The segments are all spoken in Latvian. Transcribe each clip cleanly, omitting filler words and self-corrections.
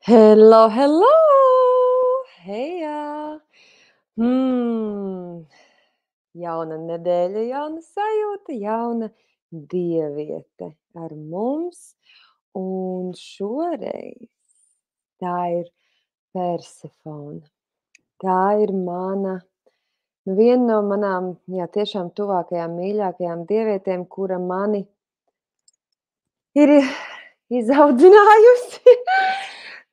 Hello, hello! Hejā! Hmm. Jauna nedēļa, jauna sajūta, jauna dieviete ar mums. Un šoreiz tā ir Persefone. Tā ir mana, viena no manām, tiešām tuvākajām, mīļākajām dievietēm, kura mani ir izaudzinājusi.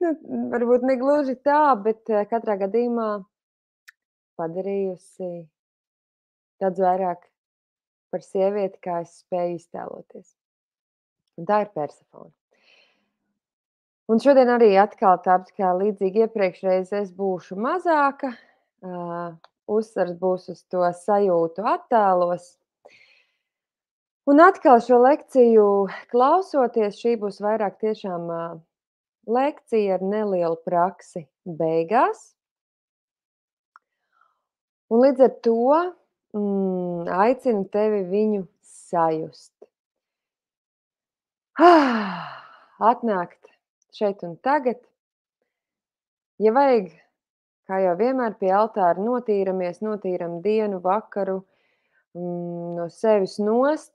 Varbūt ne gluži tā, bet katrā gadījumā padarījusi daudz vairāk par sievieti, kā es spēju iztēloties. Un tā ir Persefone. Un šodien arī atkal tāpat kā līdzīgi iepriekšreiz es būšu mazāka, uzsvars būs uz to sajūtu attēlos. Un atkal šo lekciju klausoties, šī būs vairāk tiešām lekcija ar nelielu praksi beigās. Un līdz ar to aicinu tevi viņu sajust. Atnākt šeit un tagad. Ja vajag, kā jau vienmēr pie altāra notīramies, notīram dienu, vakaru no sevis nost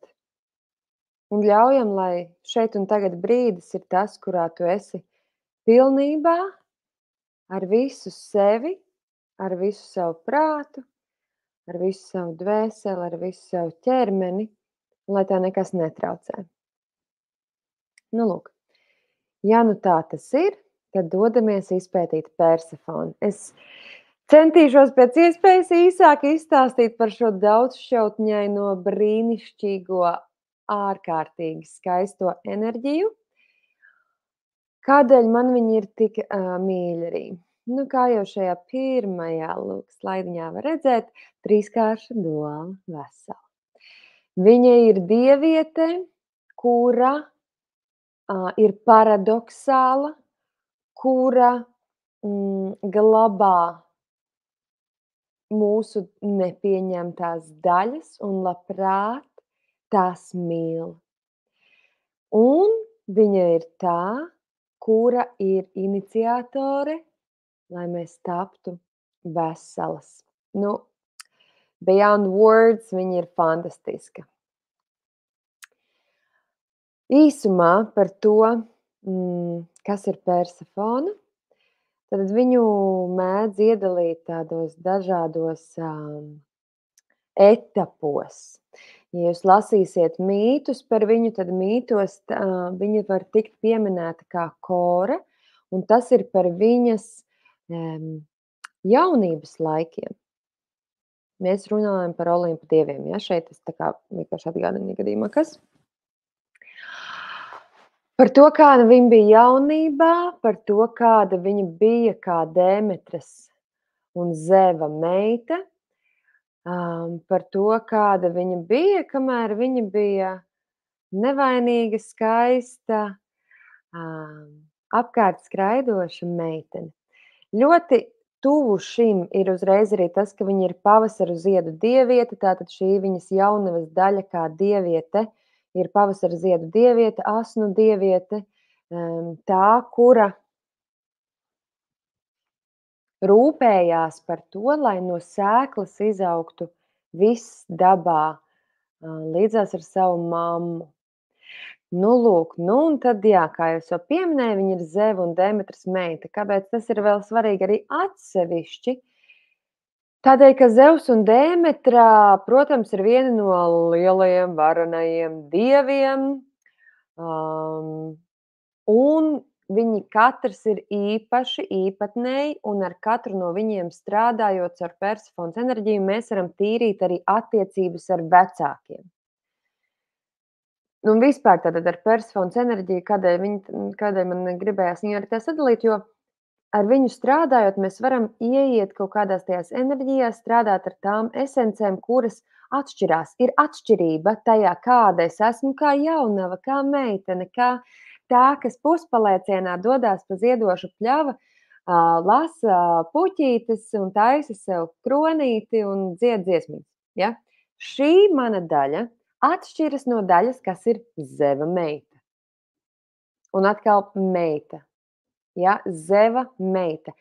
un ļaujam, lai šeit un tagad brīdis ir tas, kurā tu esi pilnībā ar visu sevi, ar visu savu prātu, ar visu savu dvēseli, ar visu savu ķermeni, un lai tev nekas netraucē. Nu, lūk, ja nu tā tas ir, tad dodamies izpētīt Persefoni. Es centīšos pēc iespējas īsāk izstāstīt par šo daudzšķautņaino, brīnišķīgo, ārkārtīgi skaisto enerģiju. Kādēļ man viņa ir tik mīļa arī? Nu, kā jau šajā pirmajā slaidiņā var redzēt, trīskārša duāla vesela. Viņa ir dieviete, kura ir paradoxāla, kura glabā mūsu nepieņemtās daļas un labprāt tās mīl. Un viņa ir tā, kura ir iniciatore, lai mēs taptu veselas. Nu, beyond words, viņa ir fantastiska. Īsumā par to, kas ir Persefone, tad viņu mēdz iedalīt tādos dažādos etapos. Ja jūs lasīsiet mītus par viņu, tad mītos viņa var tikt pieminēta kā Kora, un tas ir par viņas jaunības laikiem. Mēs runājam par Olimpa dieviem. Ja? Šeit es tā kā vienkārši atgādinu gadījumā, kas? Par to, kāda viņa bija jaunībā, par to, kāda viņa bija kā Demetras un Zeva meita, par to, kāda viņa bija, kamēr viņa bija nevainīga, skaista, apkārt skraidoša meitene. Ļoti tuvu šim ir uzreiz arī tas, ka viņa ir pavasaru ziedu dieviete, tātad šī viņas jaunavas daļa kā dieviete ir pavasara ziedu dieviete, asnu dieviete, tā, kura rūpējās par to, lai no sēklas izaugtu viss dabā līdzās ar savu mammu. Nu, lūk, un tad, kā jau es pieminēju, viņa ir Zeva un Demetras meita. Kāpēc tas ir vēl svarīgi arī atsevišķi? Tādēļ, ka Zevs un Demetra, protams, ir viena no lielajiem varenajiem dieviem, un viņi katrs ir īpaši, īpatnēji, un ar katru no viņiem strādājot ar Persefones enerģiju, mēs varam tīrīt arī attiecības ar vecākiem. Un vispār tātad ar Persefones enerģiju, kādēļ man gribējās viņu arī tā sadalīt, jo ar viņu strādājot, mēs varam ieiet kaut kādās tajās enerģijās, strādāt ar tām esencēm, kuras atšķirās. Ir atšķirība tajā, kāda es esmu, kā jaunava, kā meitene, kā tā, kas puspalēcienā dodās pa ziedošu pļava, lasa puķītes un taisa sev kronīti un dzied dziesmītes. Ja? Šī mana daļa atšķiras no daļas, kas ir Zeva meita. Un atkal meita. ja, Zeva meita.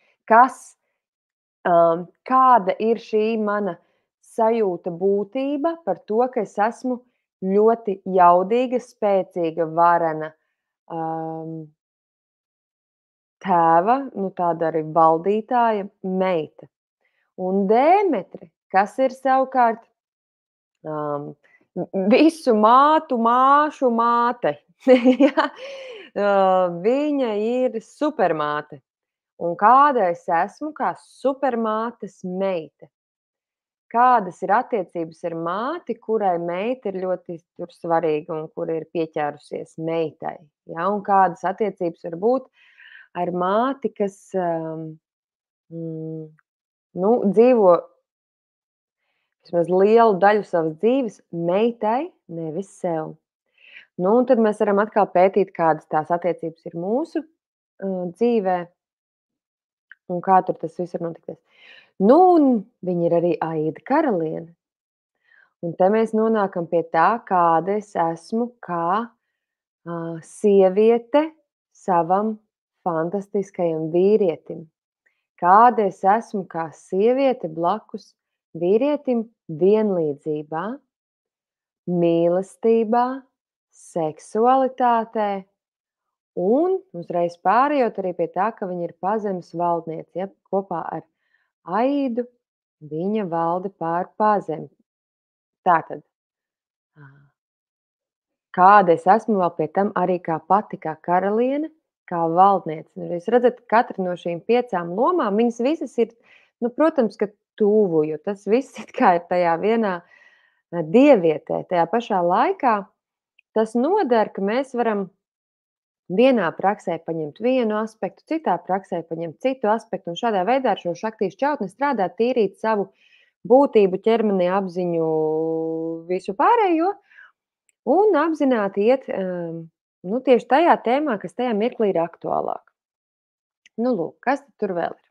Kāda ir šī mana sajūta būtība par to, ka es esmu ļoti jaudīga, spēcīga, varena, tēva, tāda arī valdītāja meita. Un Dēmetre, kas ir savukārt visu māšu māte. Ja? Viņa ir supermāte. Un kāda es esmu kā supermātes meita. Kādas ir attiecības ar māti, kurai meita ir ļoti svarīga un kura ir pieķērusies meitai. Ja? Un kādas attiecības var būt ar māti, kas dzīvo vismaz lielu daļu savas dzīves meitai, nevis sev. Un tad mēs varam atkal pētīt, kādas tās attiecības ir mūsu dzīvē un kā tur tas viss ir noticis. Un viņa ir arī Aida karaliene. Un te mēs nonākam pie tā, kāda es esmu kā sieviete savam fantastiskajam vīrietim. Kāda es esmu kā sieviete blakus vīrietim vienlīdzībā, mīlestībā, seksualitātē un uzreiz pārējot arī pie tā, ka viņa ir pazemes valdniece. Ja? Kopā ar Aidu viņa valda pār pazemi. Tātad, kāda es esmu vēl pie tam arī kā pati kā karaliene, kā valdniece. Jūs redzat, katra no šīm 5 lomām, viņas visas ir, protams, ka tuvu, jo tas viss it kā ir tajā vienā dievietē. Tajā pašā laikā tas noder, ka mēs varam vienā praksē paņemt vienu aspektu, citā praksē paņemt citu aspektu, un šādā veidā ar šo šaktīšu čautni strādāt, tīrīt savu būtību, ķermeni, apziņu, visu pārējo, un apzināti iet tieši tajā tēmā, kas tajā mirklī ir aktuālāk. Lūk, kas tur vēl ir?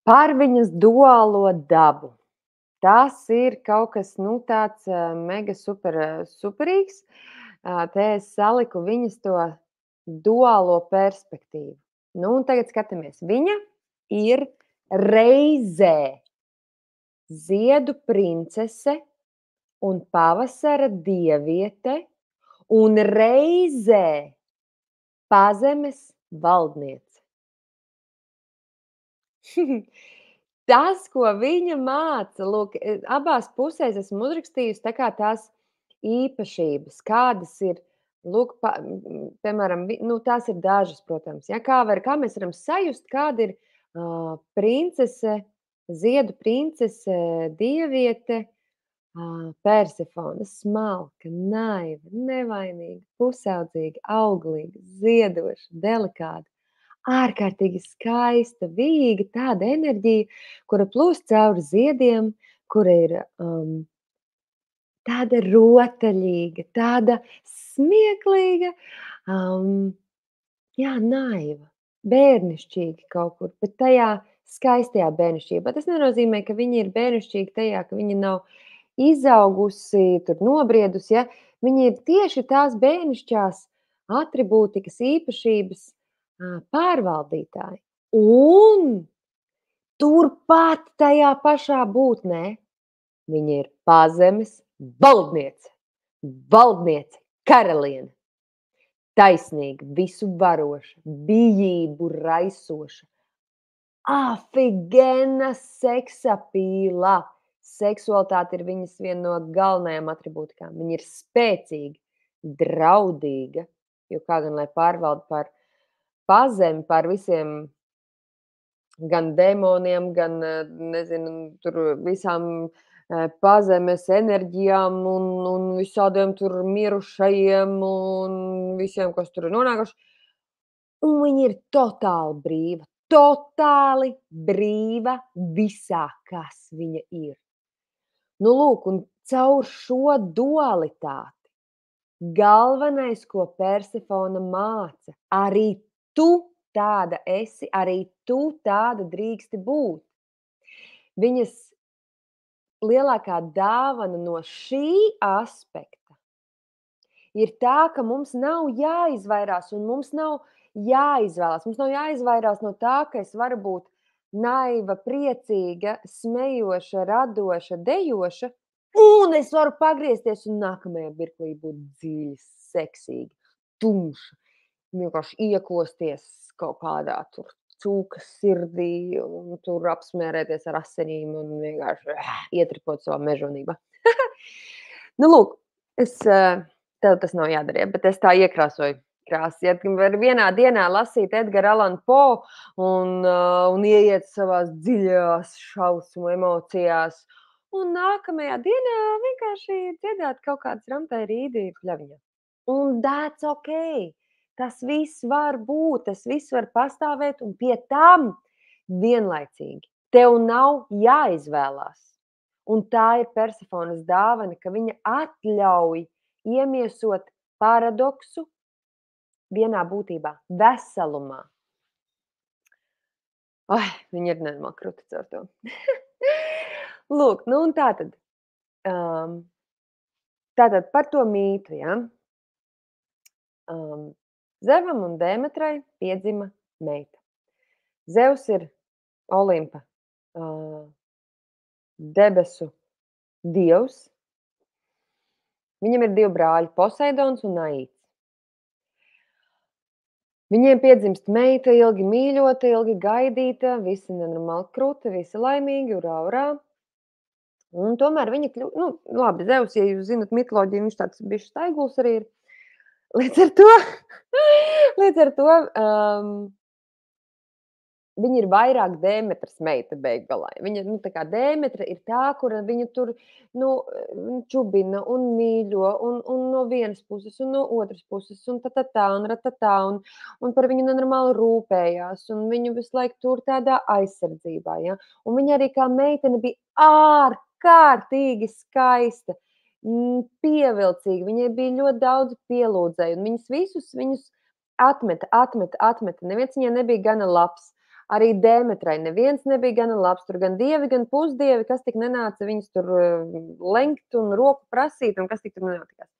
Par viņas duālo dabu. Tas ir kaut kas tāds mega superīgs. Te es saliku viņas to duālo perspektīvu. Un tagad skatāmies. Viņa ir reizē ziedu princese un pavasara dieviete un reizē pazemes valdniece. Tas, ko viņa māca, lūk, abās pusēs esmu uzrakstījusi tā kā tās īpašības, kādas ir, lūk, piemēram, tās ir dažas, protams, ja, kā mēs varam sajust, kāda ir princese, ziedu princese, dieviete, Persefone, smalka, naiva, nevainīga, pusaudzīga, auglīga, ziedoša, delikāta, ārkārtīgi skaista, vīga, tāda enerģija, kura plūst cauri ziediem, kura ir tāda rotaļīga, tāda smieklīga, naiva, bērnišķīga kaut kur, bet tajā skaistajā bērnišķībā. Tas nenozīmē, ka viņa ir bērnišķīga tajā, ka viņa nav izaugusi, tur nobriedusi, ja? Viņa ir tieši tās bērnišķās atribūtikas īpašības pārvaldītāji. Un turpat tajā pašā būtnē viņa ir pazemes valdniece, karaliene, taisnīga, visu varoša, bijību raisoša, afigena seksapīla. Seksualitāte ir viņas viena no galvenajām atribūtikām. Viņa ir spēcīga, draudīga, jo kā gan lai pārvalda par pazemi, par visiem gan demoniem, gan, nezinu, tur visām pazemes enerģijām un visādiem tur mirušajiem un visiem, kas tur ir nonākuši. Un viņa ir totāli brīva visā, kas viņa ir. Lūk, un caur šo dualitāti galvenais, ko Persefona māca, arī tu tāda esi, arī tu tāda drīksti būt. Viņas lielākā dāvana no šī aspekta ir tā, ka mums nav jāizvairās un mums nav jāizvēlās. Mums nav jāizvairās no tā, ka es varu būt naiva, priecīga, smejoša, radoša, dejoša, un es varu pagriezties un nākamajā mirklī būt dziļi, seksīga, tumša, vienkārši iekosties kaut kādā tur cūkas sirdī un tur apsmērēties ar asinīm un vienkārši ietripot savā mežonībā. Nu, lūk, tev tas nav jādara, bet es tā iekrāsoju krāsas. Ja var vienā dienā lasīt Edgara Allan Poe un ieiet savās dziļās šausmu emocijās, un nākamajā dienā vienkārši dziedāt kaut kādas ramtai rīdi pļaviņā. Un that's okay. Tas viss var būt, tas viss var pastāvēt, un pie tam vienlaicīgi tev nav jāizvēlās. Un tā ir Persefonas dāvana, ka viņa atļauj iemiesot paradoksu vienā būtībā, veselumā. Viņa ir nenormāli kruta caur to. Lūk, nu un tātad par to mītu, ja? Zevam un Demetrai piedzima meita. Zeus ir Olimpa debesu dievs. Viņam ir 2 brāļi, Poseidons un Aīts. Viņiem piedzimst meita, ilgi mīļota, ilgi gaidīta, visi nenormāli kruti, visi laimīgi, urā. Un tomēr viņa labi, Zeus, ja jūs zinat mitoloģiju, viņš tāds bišķi staiguls arī ir. Līdz ar to viņa ir vairāk Demetras meita beiggalā. Viņa, tā kā Demetra ir tā, kura viņu tur, čubina un mīļo, un no vienas puses, un no otras puses, un un par viņu nenormāli rūpējās, un viņu visu laiku tur tādā aizsardzībā, ja. Un viņa arī kā meitene bija ārkārtīgi skaista, pievilcīga, viņai bija ļoti daudz pielūdzēju, un viņus atmeta. Neviens viņai nebija gana labs. Arī Demetrai neviens nebija gana labs. Tur gan dievi, gan pusdievi, kas tik nenāca viņus tur lenkt un roku prasīt, un kas tik tur nenotikās.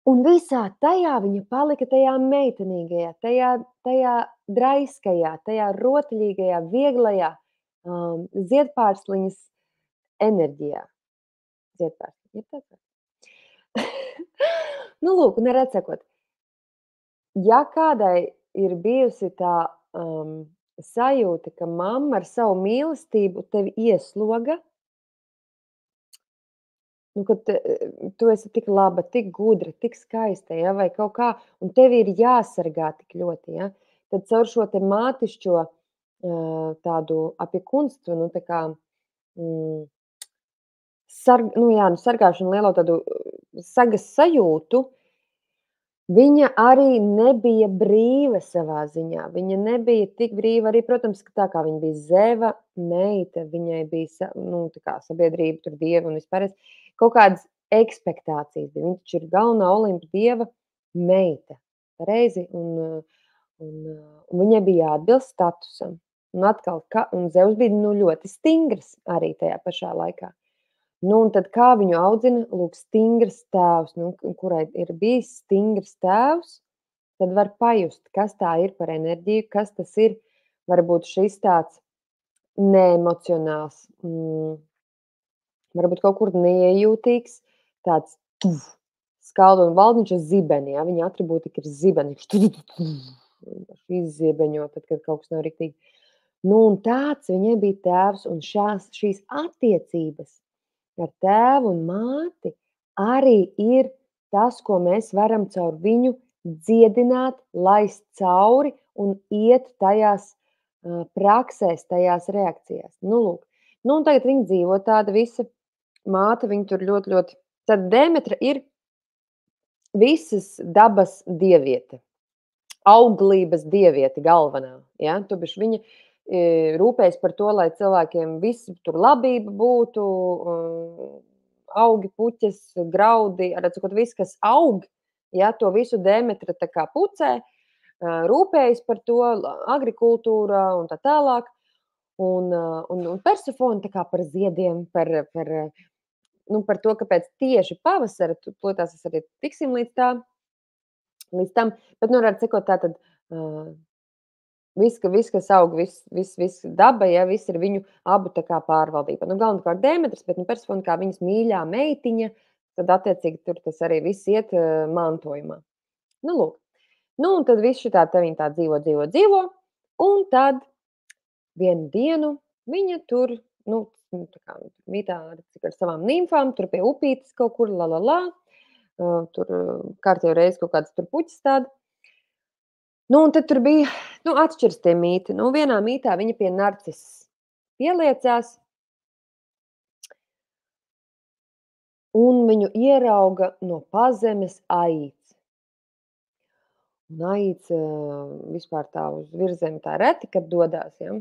Un visā tajā viņa palika tajā meitenīgajā, tajā draiskajā, tajā rotaļīgajā, vieglajā ziedpārsliņas enerģijā. Ziedpārsliņa, ir tāds? Nu, lūk, un redzakot, ja kādai ir bijusi tā sajūta, ka mamma ar savu mīlestību tevi iesloga, kad tu esi tik laba, tik gudra, tik skaista, ja, vai kaut kā, un tevi ir jāsargā tik ļoti, ja, tad caur šo te mātišķo tādu apiekunstvu, tā kā sargāšanu, lielo tādu sagas sajūtu, viņa arī nebija brīva savā ziņā. Viņa nebija tik brīva arī, protams, ka tā kā viņa bija Zeva meita, viņai bija tā kā sabiedrība, tur dievi un vispārējais, kaut kādas ekspektācijas bija. Viņa taču ir galvenā Olimpa dieva meita, pareizi, un viņai bija jāatbilst statusam. Un atkal, un Zeus bija ļoti stingrs arī tajā pašā laikā. Un tad kā viņu audzina, lūk, stingrs tēvs, kurai ir bijis stingrs tēvs, tad var pajust, kas tā ir par enerģiju, kas tas ir, varbūt šis tāds neemocionāls, varbūt kaut kur neiejūtīgs, tāds skalda un valdiņš ar zibeni, ja, viņa atribūtika ir zibeni, izziebeņo, tad, kad kaut kas nav riktīgi. Un tāds viņai bija tēvs, un šīs attiecības ar tēvu un māti arī ir tas, ko mēs varam caur viņu dziedināt, laist cauri un iet tajās praksēs, tajās reakcijās. Lūk. Un tagad viņa dzīvo tāda visa māte, viņa tur ļoti, ļoti. Tad Demetra ir visas dabas dieviete, auglības dieviete galvenā. Ja? Tubiši viņa rūpējas par to, lai cilvēkiem viss tur labība būtu, augi, puķes, graudi, redzot, viss, kas aug, ja, to visu Demetra tā kā pucē, rūpējas par to, agrikultūra un tā tālāk, un Persefona tā kā par ziediem, par par to, kāpēc tieši pavasara, protams, es arī tiksim līdz tam, bet, varētu sakot, tātad, viss, kas aug, viss daba, ja, viss ir viņu abu tā kā pārvaldībā. Galvenokārt Dēmetras, bet, Persefone kā viņas mīļā meitiņa, tad, attiecīgi, tur tas arī viss iet mantojumā. Lūk. Un tad viss šitā te viņa tā dzīvo, un tad vienu dienu viņa tur, tā kā mītā ar savām nimfām, tur pie upītes kaut kur, tur kārtējo reizi kaut kādas tur puķis tāda. Un tad tur bija, atšķiras tie mīti. Vienā mītā viņa pie Narcisas pieliecās, un viņu ierauga no pazemes Aids. Un Aids vispār tā uz virzemi tā reti, kad dodās, ja.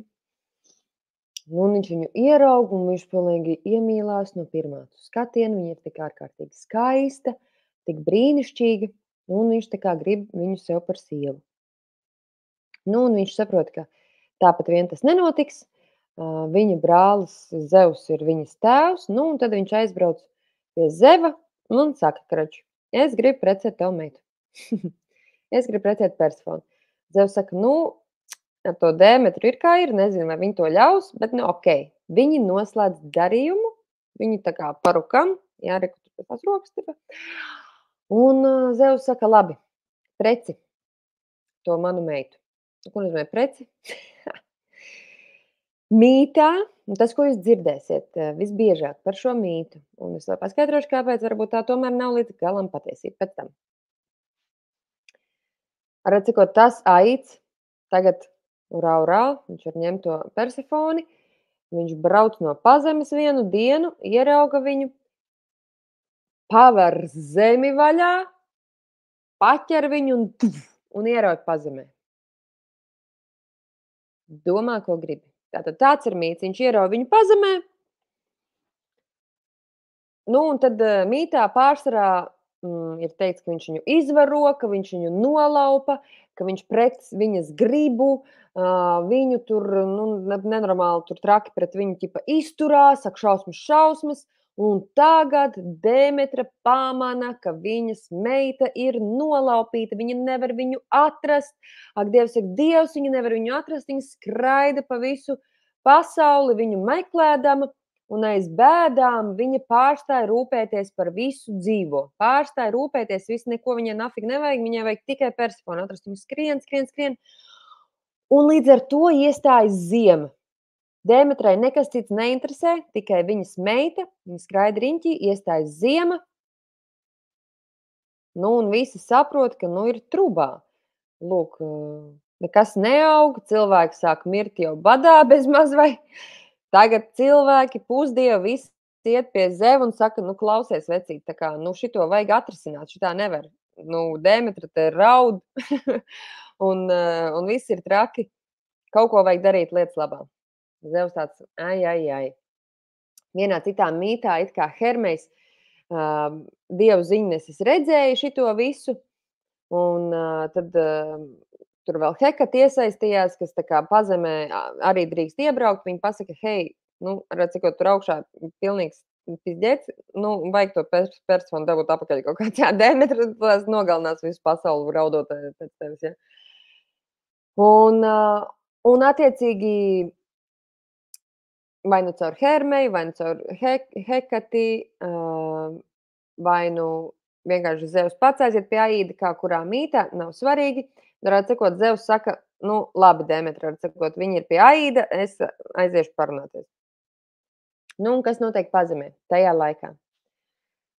Un viņš viņu ierauga, un viņš pilnīgi iemīlās no pirmā skatiena. Viņa ir tik ārkārtīgi skaista, tik brīnišķīga, un viņš tā kā grib viņu sev par sievu. Un viņš saprot, ka tāpat vien tas nenotiks. Viņa brālis Zeus ir viņas tēvs, un tad viņš aizbrauc pie Zeva un saka, kraču, es gribu precēt tev meitu. Es gribu precēt Persefoni. Zevs saka, ar to Dēmetru ir kā ir, nezinu, vai viņi to ļaus, bet, ok. Viņi noslēdz darījumu, viņi tā kā parukam, reku tur tās rokas tipa. Un Zevs saka, labi, preci to manu meitu. Ko nozīmē preci? Mītā, un tas, ko jūs dzirdēsiet visbiežāk par šo mītu, un es vēl paskaidrošu, kāpēc varbūt tā tomēr nav līdz galam patiesība pēc tam. Redzikot, tas Aids tagad rau, viņš var ņemt to Persefoni, viņš brauc no pazemes vienu dienu, ierauga viņu, paver zemi vaļā, paķer viņu un ierauj pazemē. Domā, ko gribi. Tātad tāds ir mīts, viņš ierauj viņu pazemē, un tad mītā pārsvarā ir teikts, ka viņš viņu izvaro, ka viņš viņu nolaupa, ka viņš pret viņas gribu, viņu tur nenormāli tur traki pret viņu ķipa izturās, saka šausmas, un tagad Dēmetra pamana, ka viņas meita ir nolaupīta, viņa nevar viņu atrast, Dievs, viņa nevar viņu atrast, viņa skraida pa visu pasauli, viņu meklēdama, un aiz bēdām viņa pārstāja rūpēties par visu dzīvo. Pārstāja rūpēties, visu neko viņai nafig nevajag, viņai vajag tikai Persefoni atrast. Viņa skrien. Un līdz ar to iestājas ziema. Dēmetrai nekas cits neinteresē, tikai viņas meita, viņa skraida riņķī, iestājas ziema. Un visi saprot, ka ir trubā. Lūk, nekas neaug, cilvēki sāk mirt jau badā bez maz vai. Tagad cilvēki, pusdievi, visi iet pie Zeva un saka, klausies, vecīt, tā kā, šito vajag atrisināt, šitā nevar. Dēmetra te raud un viss ir traki. Kaut ko vajag darīt lietas labā. Zevs tāds, ai. Vienā citā mītā, it kā Hermejs, dievu ziņnesis redzēja šito visu, un tad tur vēl Hekata iesaistījās, kas tā kā pazemē arī drīkst iebraukt. Viņa pasaka, hei, redzikot, tur augšā pilnīgs pizģets, vajag to Persefoni dabūt apakaļ kaut kā tā Dēmetra, tas nogalinās visu pasauli raudot pēc tevis, ja. Un attiecīgi vai caur Hermeju, vai caur Hekati, vai vienkārši Zevs pats aiziet pie Aida, kā kurā mītā, nav svarīgi. Varētu sakot, Zevs saka, labi, Dēmetra, varētu sakot, viņi ir pie Aida, es aiziešu parunāties. Un kas notiek pazemē tajā laikā?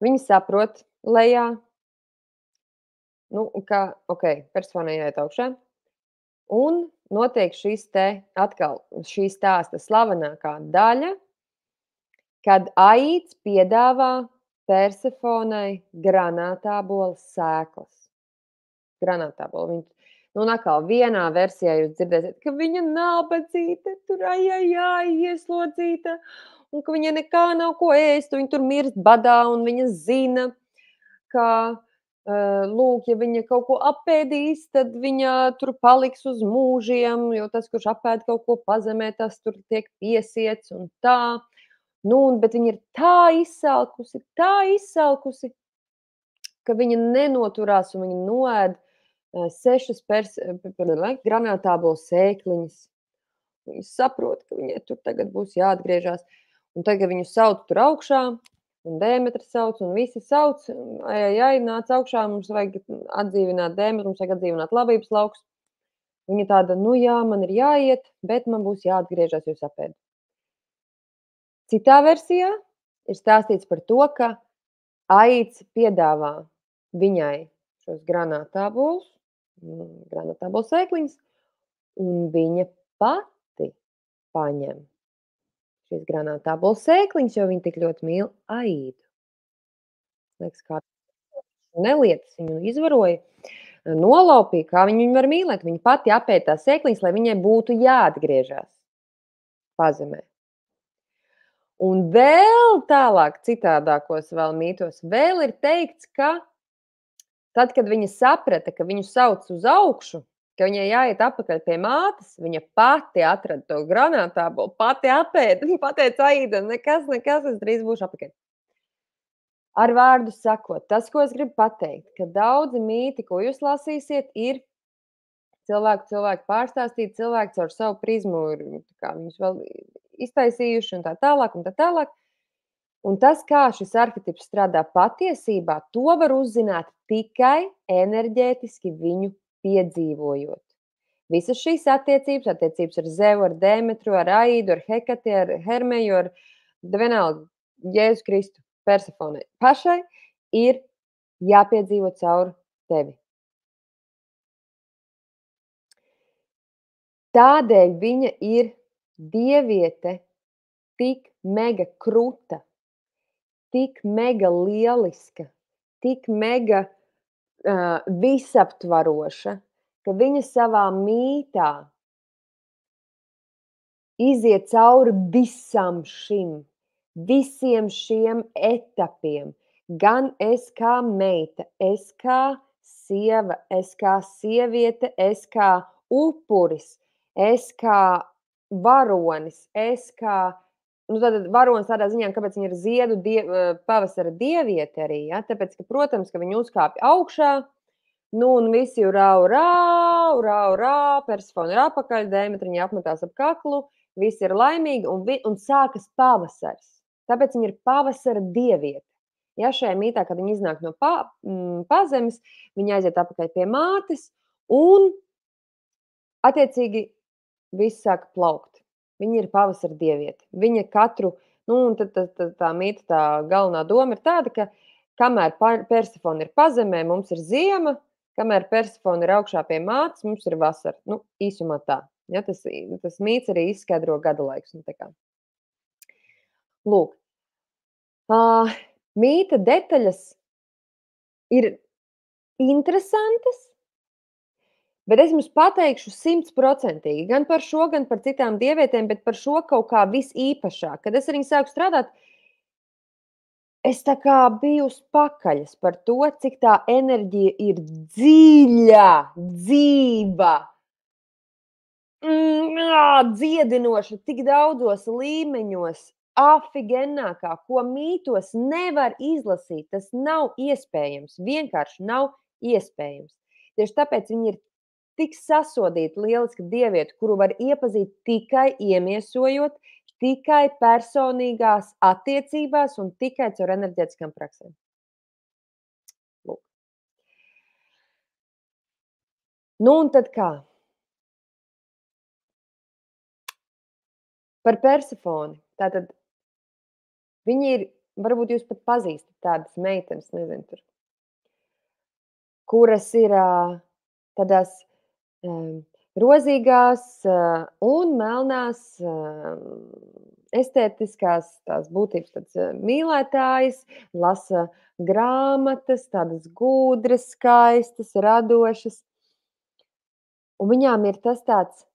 Viņi saprot lejā, ka, Persefone jāiet augšā, un notiek šī stāsta slavenākā daļa, kad Aids piedāvā Persefonei granātābola sēklas. Granātābola. Atkal vienā versijā jūs dzirdēsiet, ka viņa nabadzīta, tur ieslodzīta, un ka viņa nekā nav ko ēst, un viņa tur mirst badā, un viņa zina, ka lūk, ja viņa kaut ko apēdīs, tad viņa tur paliks uz mūžiem, jo tas, kurš apēd kaut ko pazemē, tas tur tiek piesiets un tā. Bet viņa ir tā izsalkusi, ka viņa nenoturās un viņa noēd 6 granātābolu sēkliņas. Viņa saprot, ka viņai tur tagad būs jāatgriežas. Un tagad viņu sauc tur augšā, un Dēmetra sauc, un visi sauc. Nāc augšā, mums vajag atdzīvināt Dēmetru, mums vajag atdzīvināt labības lauks. Viņa tāda, jā, man ir jāiet, bet man būs jāatgriežas, jūs apēdat. Citā versijā ir stāstīts par to, ka Aids piedāvā viņai šos granātābolus, granātābolu sēkliņas, un viņa pati paņem šīs granātābolu sēkliņas, jo viņa tik ļoti mīl Aidu. Liekas, kā nelietas viņu izvaroja, nolaupīja, kā viņu var mīlēt. Viņa pati apēd tās sēkliņas, lai viņai būtu jāatgriežas pazemē. Un vēl tālāk, citādākos vēl mītos, vēl ir teikts, ka tad, kad viņa saprata, ka viņu sauc uz augšu, ka viņai jāiet atpakaļ pie mātes, viņa pati atrada to granātābolu, pati apēda. Viņa pateica Aida, nekas, es drīz būšu atpakaļ. Ar vārdu sakot, tas, ko es gribu pateikt, ka daudzi mīti, ko jūs lasīsiet, ir cilvēku pārstāstīt, cilvēki caur savu prizmu ir viņus vēl iztaisījuši un tā tālāk un tā tālāk. Un tas, kā šis arhetips strādā patiesībā, to var uzzināt tikai enerģētiski viņu piedzīvojot. Visas šīs attiecības ar Zevu, ar Dēmetru, ar Aidu, ar Hekati, ar Hermeju, ar vienalga Jēzu Kristu, Persefonei pašai ir jāpiedzīvo caur tevi. Tādēļ viņa ir dieviete tik mega kruta, tik mega lieliska, tik mega visaptvaroša, ka viņa savā mītā iziet cauri visiem šiem etapiem. Gan es kā meita, es kā sieva, es kā sieviete, es kā upuris, es kā varonis, es kā, tātad varonis tādā ziņā, kāpēc viņa ir ziedu pavasara dieviete arī, ja? Tāpēc, ka, protams, ka viņa uzkāpja augšā, un visi rā, Persefone ir apakaļ, Dēmetra viņa apmetās ap kaklu, visi ir laimīgi un sākas pavasars. Tāpēc viņa ir pavasara dieviete. Ja šajā mītā, kad viņa iznāk no pazemes, viņa aiziet apakaļ pie mātes un attiecīgi viss sāka plaukt. Viņa ir pavasara dieviete. Viņa katru, un tad tā mīta, tā galvenā doma ir tāda, ka kamēr Persefone ir pazemē, mums ir ziema, kamēr Persefone ir augšā pie mātes, mums ir vasara. Īsumā tā. Ja, tas mīts arī izskaidro gada laiks. Lūk. Mīta detaļas ir interesantas, bet es jums pateikšu 100%, gan par šo, gan par citām dievietēm, bet par šo kaut kā visīpašāk. Kad es ar viņu sāku strādāt, es tā kā biju uz pakaļas par to, cik tā enerģija ir dziļa, dzīva, dziedinoša, tik daudzos līmeņos, afigenākā, ko mītos nevar izlasīt. Tas nav iespējams, vienkārši nav iespējams. Tieši tāpēc viņi ir tik sasodīta lieliska dieviete, kuru var iepazīt tikai iemiesojot, tikai personīgās attiecībās un tikai caur enerģētiskām praksēm. Lūk. Un tad kā? Par Persefoni. Tātad viņi ir, varbūt jūs pat pazīstat tādas meitenes, nezinu, tur, kuras ir tādās rozīgās un melnās estētiskās tās būtības, tāds mīlētājas, lasa grāmatas, tādas gudras, skaistas, radošas. Un viņām ir tas tāds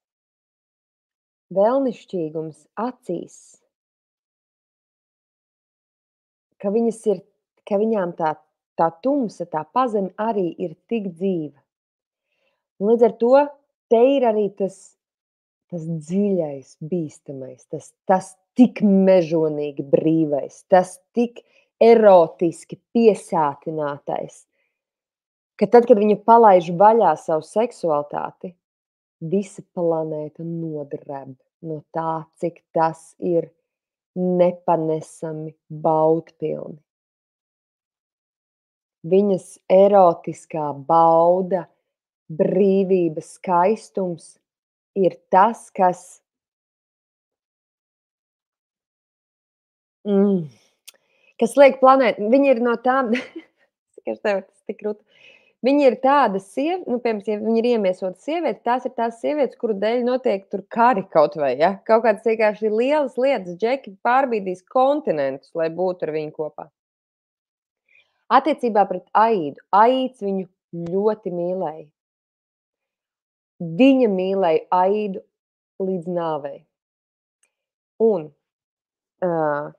vēlnišķīgums acīs, ka viņām tā tumsa, tā pazeme arī ir tik dzīva. Un līdz ar to te ir arī tas dziļais, bīstamais, tas tik mežonīgi brīvais, tas tik erotiski piesātinātais, ka tad, kad viņa palaiž vaļā savu seksualitāti, visa planēta nodreb no tā, cik tas ir nepanesami baudpilni. Viņas erotiskā bauda, brīvības skaistums ir tas, kas liek planētu, viņa ir no tām, es tev tas tik krūti. Viņa ir tāda piemēram, ja viņa ir iemiesota sieviete, tās ir tās sievietes, kuru dēļ notiek tur kari kaut vai, ja? Kaut kādas vienkārši lielas lietas, džeki pārbīdīs kontinentus, lai būtu ar viņu kopā. Attiecībā pret Aidu, Aids viņu ļoti mīlēja. Viņa mīlēja Aidu līdz nāvei. Un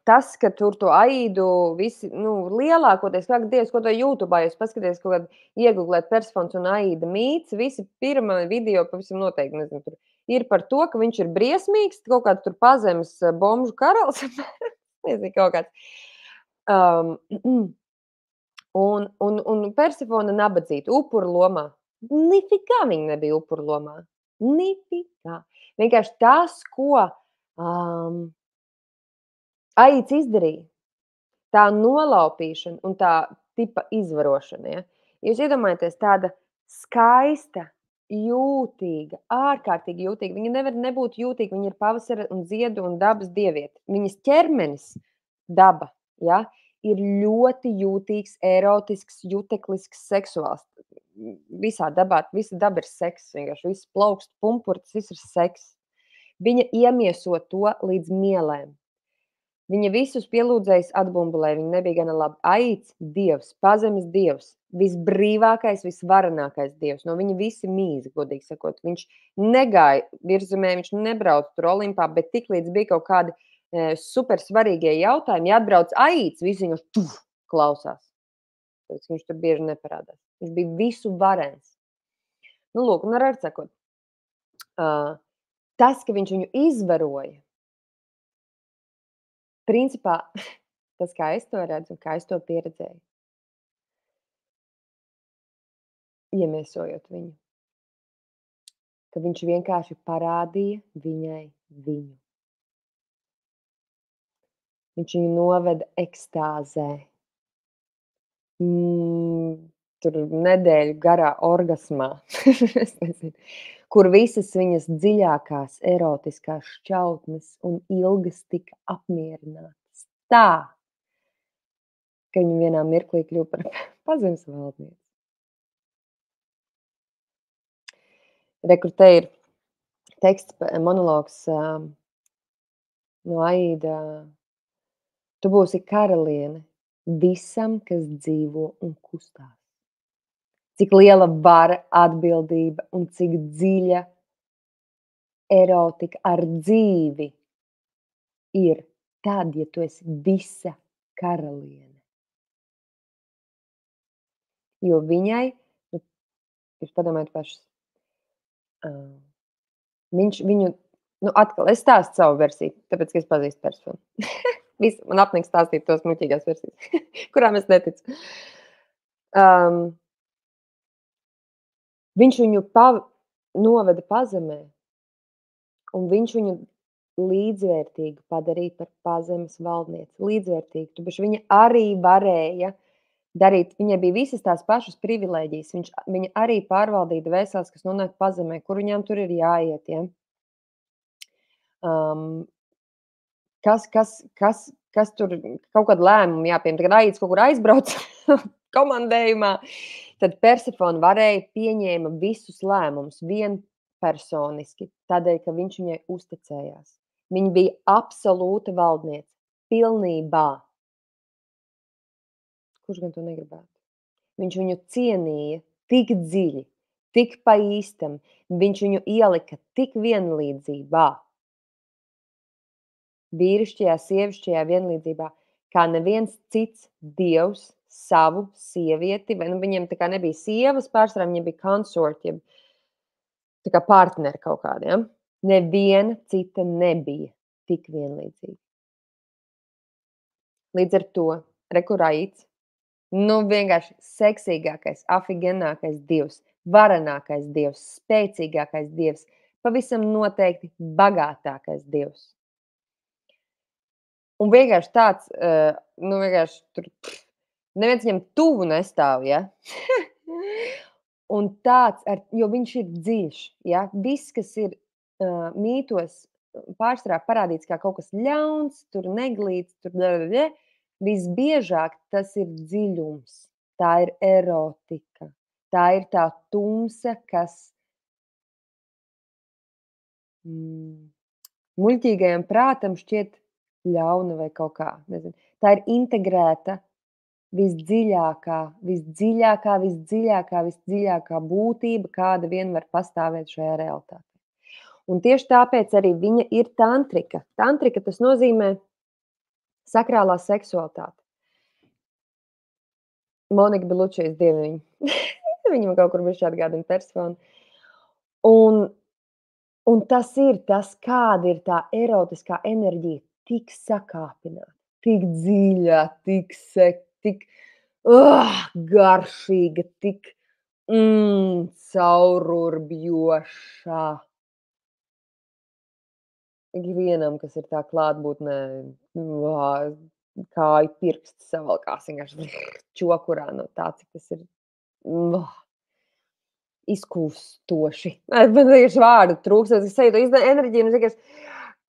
tas, ka tur to Aidu visi, lielākoties, kā Dievs, ko to YouTubā jūs paskaties, kaut kādā iegooglēt Persefons un Aida mīts, visi pirmā video pavisam noteikti, nezinu, tur ir par to, ka viņš ir briesmīgs, kaut kāds tur pazemes bomžu karalis, nezinu, kaut kāds. Un Persefona nabadzīta, upura lomā. Nifikā viņa nebija upura lomā. Nifikā. Vienkārši tas, ko Aids izdarīja, tā nolaupīšana un tā tipa izvarošana, ja? Jūs iedomājaties, tāda skaista, jūtīga, ārkārtīgi jūtīga. Viņa nevar nebūt jūtīga, viņa ir pavasara un ziedu un dabas dieviete. Viņas ķermenis, daba, ja, ir ļoti jūtīgs, erotisks, juteklisks, seksuāls. Visā dabā, visa daba ir seks, vienkārši viss plaukst, pumpurts, viss ir seks. Viņa iemieso to līdz mielēm. Viņa visus pielūdzējis atbumbulēja, viņa nebija gana labi. Aids, dievs, pazemes dievs, visbrīvākais, visvarenākais dievs. No viņa visi mīza, godīgi sakot. Viņš negāja virzemē, viņš nebrauca tur Olimpā, bet tiklīdz bija kaut kādi super svarīgie jautājumi, ja atbrauc Aids, visi viņu klausās. Tāpēc viņš tur bieži neparādās. Viņš bija visu varens. Lūk, un ar sakot, tas, ka viņš viņu izvaroja, principā, tas, kā es to redzu un kā es to pieredzēju, iemiesojot viņu, ka viņš vienkārši parādīja viņai viņu. Viņš viņu noveda ekstāzē. Tur nedēļu garā orgasmā, es nezinu, kur visas viņas dziļākās erotiskās šķautnes un ilgas tika apmierinātas tā, ka viņa vienā mirklī kļuva par pazemes valdnieci. Re, kur te ir teksts, monologs no Aida. Tu būsi karaliene visam, kas dzīvo un kustās. Cik liela vara, atbildība un cik dziļa erotika ar dzīvi ir tad, ja tu esi visa karaliene. Jo viņai, jūs padomājat pašas, viņu, atkal, es stāstu savu versiju, tāpēc, ka es pazīstu personu. Man apniek stāstīt tos muļķīgās versijas, kurām es neticu. Viņš viņu noveda pazemē, un viņš viņu līdzvērtīgu padarīja par pazemes valdnieci. Līdzvērtīgu. Tāpēc viņa arī varēja darīt, viņai bija visas tās pašas privilēģijas. Viņa arī pārvaldīja dvēseles, kas nonāk pazemē, kur viņām tur ir jāiet. Ja? Kas tur kaut kādu lēmumu jāpieņem. Tagad Aids kaut kur aizbrauc komandējumā, tad Persefona varēja pieņēma visus lēmumus vienpersoniski, tādēļ, ka viņš viņai uzticējās. Viņa bija absolūta valdniece, pilnībā. Kurš gan to negribētu? Viņš viņu cienīja tik dziļi, tik pa īstam, viņš viņu ielika tik vienlīdzībā. Vīrišķajā, sievišķajā vienlīdzībā, kā neviens cits dievs savu sievieti, vai viņiem tā kā nebija sievas pārsvarā, viņiem bija konsorti, tā kā partneri kaut kādi, ja? Neviena cita nebija tik vienlīdzīga. Līdz ar to, kur Raids, nu vienkārši seksīgākais, afigenākais dievs, varenākais dievs, spēcīgākais dievs, pavisam noteikti bagātākais dievs. Un vienkārši tāds, nu vienkārši tur, neviens viņam tuvu nestāv, ja? Un tāds, jo viņš ir dziļš, ja? Viss, kas ir mītos pārsvarā parādīts kā kaut kas ļauns, tur neglīts, tur blablabla, visbiežāk tas ir dziļums, tā ir erotika, tā ir tā tumsa, kas muļķīgajam prātam šķiet ļauna vai kaut kā, nezinu. Tā ir integrēta visdziļākā būtība, kāda vien var pastāvēt šajā realitātē. Un tieši tāpēc arī viņa ir tantrika. Tantrika tas nozīmē sakrālā seksualitāte. Monika Belučijas dieviņa. Viņam kaut kur bišķi atgādina Persefoni. Un tas ir tas, kāda ir tā erotiskā enerģija, tik sakāpināta, tik dziļa, tik garšīga, tik caururbjošā. Ikvienam, kas ir tā klātbūtnē, kāju pirksts savalkās vienkārši čokurā no tā, cik tas ir izkūstoši. Man vienkārši vārdu trūks, es sajūtu enerģiju, un vienkārši,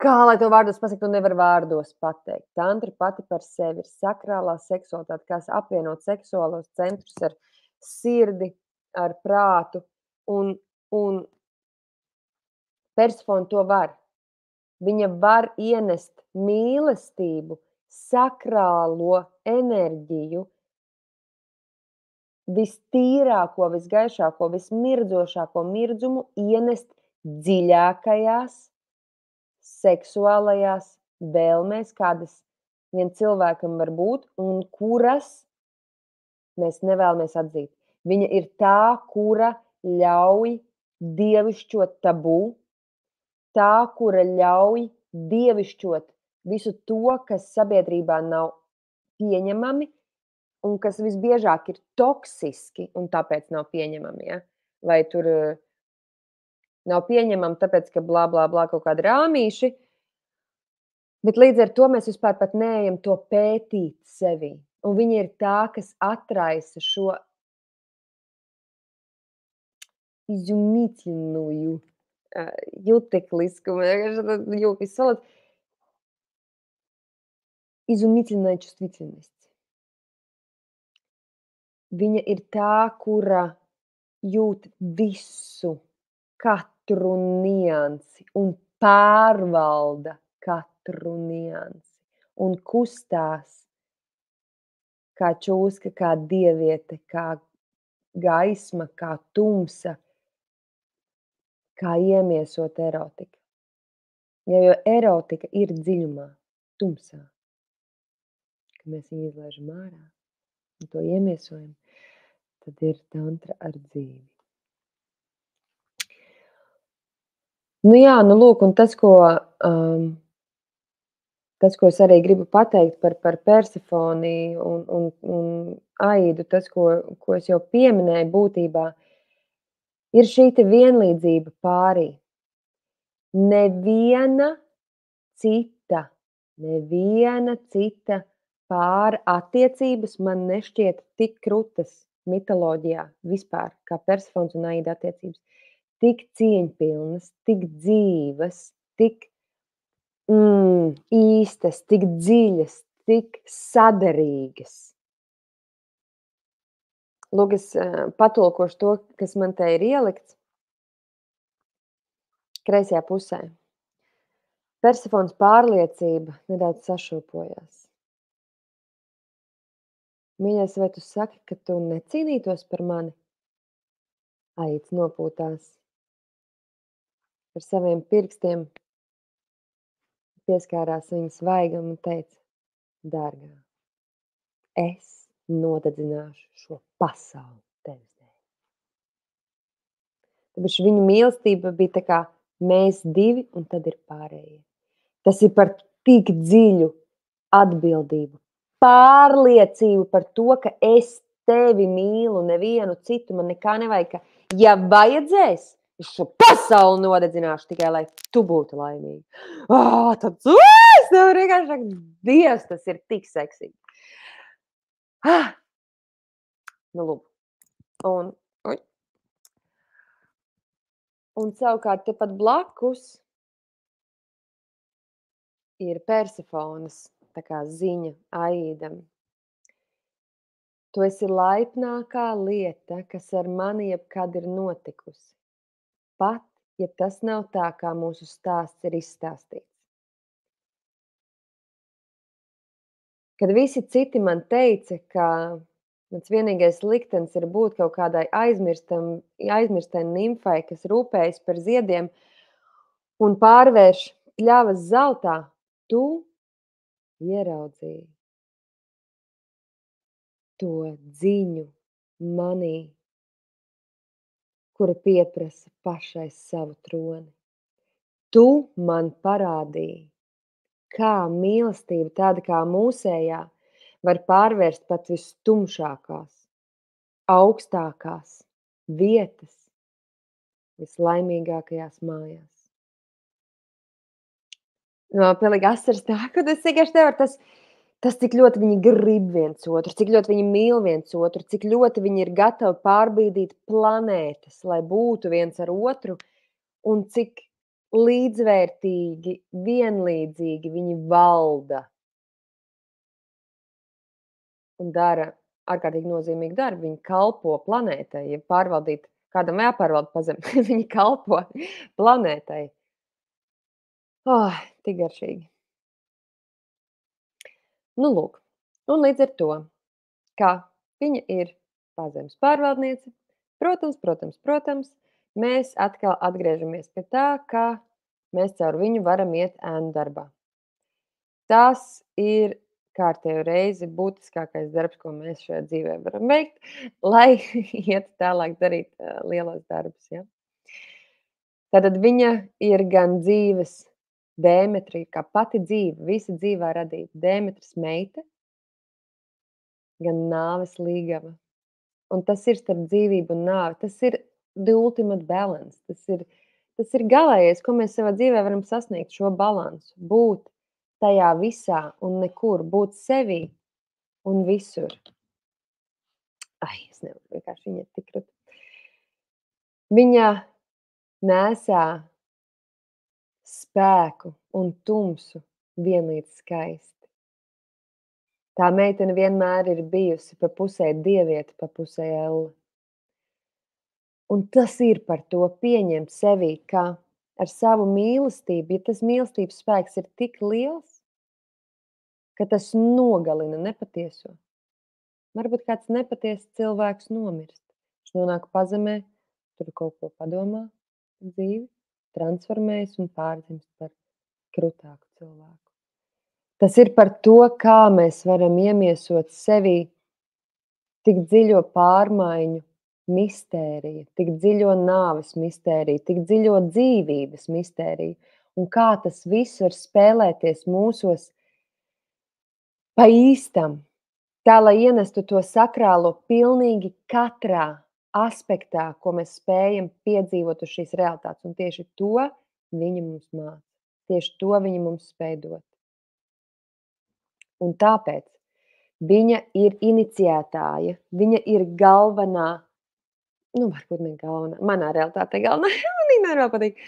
kā lai to vārdos pasaka, tu nevar vārdos pateikt. Tantra pati par sevi ir sakrālā seksualitāte, kas apvienot seksuālos centrus ar sirdi, ar prātu, un Persefone to var. Viņa var ienest mīlestību, sakrālo enerģiju, vistīrāko, visgaišāko, vismirdzošāko mirdzumu ienest dziļākajās seksuālajās vēlmēs, kādas vien cilvēkam var būt un kuras mēs nevēlamies atzīt. Viņa ir tā, kura ļauj dievišķot tabū, tā, kura ļauj dievišķot visu to, kas sabiedrībā nav pieņemami un kas visbiežāk ir toksiski un tāpēc nav pieņemami. Ja? Vai tur nav pieņemami tāpēc, ka blā, blā, blā kaut kādi rāmīši, bet līdz ar to mēs vispār pat neejam to pētīt sevi. Un viņa ir tā, kas atraisa šo izumительную изумительная чувствительность. Viņa ir tā, kura jūt visu, katru niansi un pārvalda katru niansi un kustās kā čūska, kā dieviete, kā gaisma, kā tumsa, kā iemiesot erotika. Jo erotika ir dziļumā, tumsā. Kad mēs viņu izlaižam ārā un to iemiesojam, tad ir tantra ar dzīvi. Nu jā, nu lūk, un tas, ko es arī gribu pateikt par Persefoni un Aidu, tas, ko es jau pieminēju būtībā, ir šī te vienlīdzība pārī. Neviena cita pāra attiecības man nešķiet tik krūtas mitoloģijā vispār, kā Persefons un Aida attiecības. Tik cieņpilnas, tik dzīvas, tik īstas, tik dziļas, tik saderīgas. Lūk, es patulkošu to, kas man te ir ielikts kreisajā pusē. Persefons pārliecība nedaudz sašūpojās. Mīļais, vai tu saki, ka tu necīnītos par mani? Aids nopūtās. Ar saviem pirkstiem pieskārās viņas vaigam un teica: dārgā, es nodedzināšu šo pasauli tevis dēļ. Tāpēc viņu mīlestība bija tā kā mēs divi un tad ir pārējie. Tas ir par tik dziļu atbildību pārliecību par to, ka es tevi mīlu, nevienu citu, man nekā nevajag, ka, ja vajadzēs, es šo pasauli nodedzināšu tikai, lai tu būtu laimīga. Tad es nevaru vienkārši teikt, Dievs, tas ir tik seksīgi. Nu, lūk. Un savukārt tepat blakus ir Persefonas tā kā ziņa Aidam. Tu esi laipnākā lieta, kas ar mani jebkad ir notikusi. Pat, ja tas nav tā, kā mūsu stāsts ir izstāstīts. Kad visi citi man teica, ka mans vienīgais liktenis ir būt kaut kādai aizmirstai nimfai, kas rūpējas par ziediem un pārvērš pļavas zeltā, tu ieraudzīji to dziņu manī, kura pieprasa pašai savu troni. Tu man parādīji, kā mīlestība, tāda kā mūsējā, var pārvērst pat vistumšākās, augstākās vietas vislaimīgākajās mājās. Pilnīgi asaras nāk, un es vienkārši nevaru tas, cik ļoti viņi grib viens otru, cik ļoti viņi mīl viens otru, cik ļoti viņi ir gatavi pārbīdīt planētas, lai būtu viens ar otru, un cik līdzvērtīgi, vienlīdzīgi viņi valda un dara ārkārtīgi nozīmīgu darbu. Viņi kalpo planētai, ja pārvaldīt, kādam jāpārvalda pazemi, viņi kalpo planētai. Tik garšīgi. Nu, lūk, un līdz ar to, kā viņa ir pazemes pārvaldniece, protams, mēs atkal atgriežamies pie tā, ka mēs caur viņu varam iet ēnu darbā. Tas ir kārtējo reizi būtiskākais darbs, ko mēs šajā dzīvē varam veikt, lai iet tālāk darīt lielos darbus. Ja? Tātad viņa ir gan dzīves Dēmetrija, kā pati dzīve, visa dzīvā radīta Dēmetras meita, gan nāves līgava. Un tas ir starp dzīvību un nāvi. Tas ir the ultimate balance. Tas ir galējais, ko mēs savā dzīvē varam sasniegt, šo balansu. Būt tajā visā un nekur, būt sevī un visur. Es nevaru, vienkārši viņa ir tik krūta. Viņa nesā spēku un tumsu vienlīdz skaisti. Tā meitene vienmēr ir bijusi pa pusē dieviete, pa pusē elle. Un tas ir par to pieņemt sevī, ka ar savu mīlestību, ja tas mīlestības spēks ir tik liels, ka tas nogalina nepatieso. Varbūt kāds nepatiesas cilvēks nomirst. Viņš nonāk pazemē, tur kaut ko padomā par dzīvi, transformējas un pārdzimst par krutāku cilvēku. Tas ir par to, kā mēs varam iemiesot sevī tik dziļo pārmaiņu mistēriju, tik dziļo nāves mistēriju, tik dziļo dzīvības mistēriju, un kā tas viss var spēlēties mūsos pa īstam, tā, lai ienestu to sakrālo pilnīgi katrā aspektā, ko mēs spējam piedzīvot uz šīs realitātes, un tieši to viņa mums māca, tieši to viņa mums spēj dot. Un tāpēc viņa ir iniciētāja, viņa ir galvenā, varbūt ne galvenā, manā realitātē galvenā, man viņa vēl patīk.